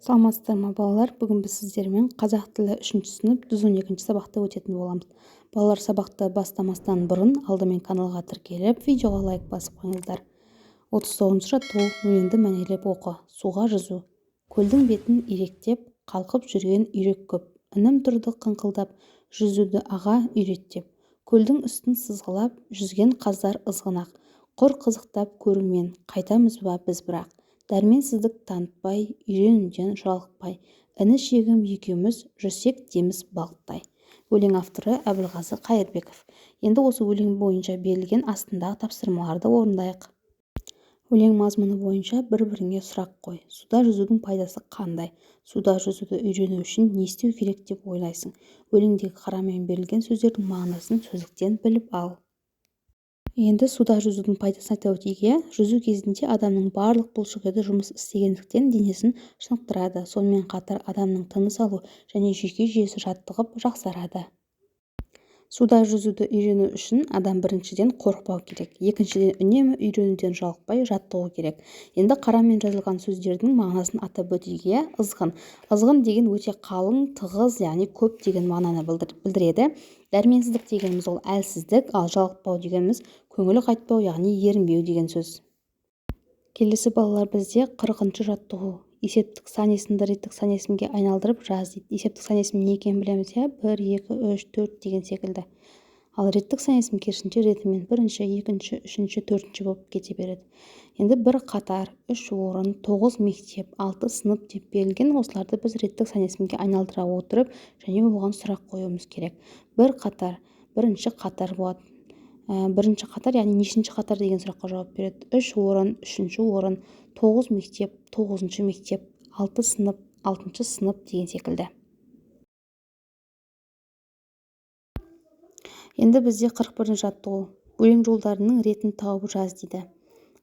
Саламатсыздар ма балалар? Бүгін біз сіздермен қазақ тілі 3-ші сынып 112-ші сабақты өтетін боламыз. Балалар, сабақты бастамастан бұрын алдымен каналға тіркеліп, видеоға лайк басып қойыңыздар. 39-ші жаттығу: өлеңді мәнерлеп оқы. Суға жүзу. Көлдің бетін иректеп, қалқып жүрген үйрек көп. Інім тұрды қыңқылдап, жүзуді аға үйреттеп. Көлдің үстін сызғылап, жүзген қаздар ызғынақ. Құр қызықтап көрумен, қайтамыз ба біз бірақ. Дәрменсіздік танытпай, үйренуден жалықпай, іні-шегім екеуміз жүрсек деміз балықтай. Өлең авторы Әбілғазы Қайырбеков. Енді осы өлең бойынша берілген астындағы тапсырмаларды орындайық. Өлең мазмұны бойынша бір-біріңе сұрақ қой. Суда жүзудің пайдасы қандай? Суда жүзуді үйрену үшін не істеу керек деп ойлайсың? Өлеңдегі қарамен берілген сөздердің мағынасын сөздіктен біліп ал. Енді суда жүзудің пайдасын айта өтейік. Жүзу кезінде адамның барлық бұлшықеті жұмыс істегендіктен денесін шынықтырады. Сонымен қатар адамның тыныс алу және жүйке жүйесі жаттығып жақсарады. Суда жүзуді үйрену үшін адам біріншіден қорықпау керек. Екіншіден үнемі үйренуден жалықпай жаттығу керек. Енді қарамен жазылған сөздердің мағынасын атап өтейік. Ызғын. Ызғын деген өте қалың, тығыз, яғни көп деген мағынаны білдіреді. Дәрменсіздік дегеніміз ол әлсіздік, ал жалықпау дегеніміз көңілі қайтпау, яғни ерінбеу деген сөз. Келесі балалар бізде 40-шы жаттығу. Есептік сан есімді реттік сан есімге айналдырып жаз дейді. Есептік сан есім не екенін білеміз, 1, 2, 3, 4 деген секілді. Ал реттік сан есім керісінше ретімен 1-ші, 2-ші, 3-ші, 4-ші болып кете береді. Енді бір қатар, 3 орын, 9 мектеп, 6 сынып деп берілген. Осыларды біз реттік сан есімге айналдыра отырып және оған сұрақ қоюымыз керек. Bir қатар, бірінші қатар болады. Бірінші қатар, яғни нешінші қатар деген сұраққа жауап береді. 3 орын, 3-ші орын, 9 мектеп, 9-шы мектеп, 6 сынып, 6-шы сынып деген секілді. Енді бізде 41-ші жаттығу. Өлең жолдарының ретін тауып жаз дейді.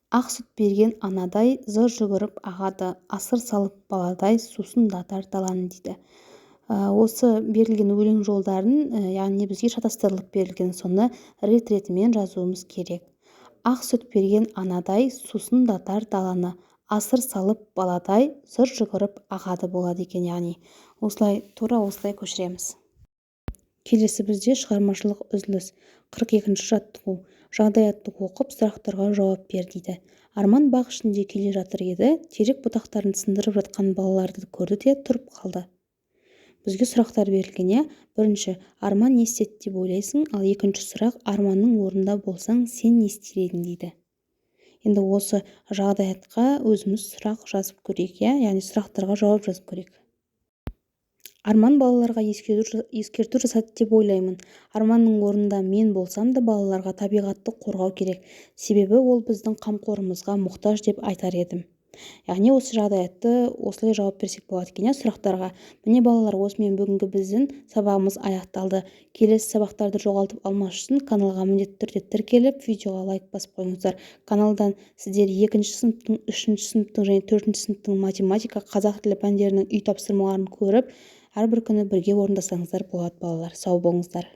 Ақ сүт берген анадай зыр жүгіріп ағады, асыр салып баладай сусындатар даланы дейді. Осы берілген өлең жолдарын, яғни бізге шатастырылып берілген, соны рет-ретімен жазуымыз керек. Ақ сүт берген анадай сусындатар даланы, асыр салып баладай зыр жүгіріп ағады болады екен, яғни осылай көшіреміз. Келесі бізде шығармашылық үзіліс. 42-ші жаттығу. Жағдаятты оқып, сұрақтарға жауап бер дейді. Арман бақ ішінде келе жатыр еді, терек бұтақтарын сындырып жатқан балаларды көрді де тұрып қалды. Бізге сұрақтар берілген. Бірінші, Арман не істеді деп ойлайсың? Ал екінші сұрақ, Арманның орнында болсаң, сен не істер едің дейді. Енді осы жағдаятқа өзіміз сұрақ жазып көрейік, яғни сұрақтарға жауап жазып көрейік. Арман балаларға ескерту жасады деп ойлаймын. Арманның орнында мен болсам да балаларға табиғатты қорғау керек. Себебі ол біздің қамқорымызға мұқтаж деп айтар едім. Яғни осы жағдаятты осылай жауап берсек болады екен, сұрақтарға. Міне балалар, осымен бүгінгі біздің сабағымыз аяқталды. Келесі сабақтарды жоғалтып алмас үшін каналға міндетті түрде тіркеліп, видеоға лайк басып қойыңыздар. Каналдан сіздер 2-ші сыныптың, 3-ші сыныптың және 4-ші сыныптың математика, қазақ тілі пәндерінің үй тапсырмаларын көріп, әрбір күні бірге орындасаңыздар болады балалар. Сау болыңыздар.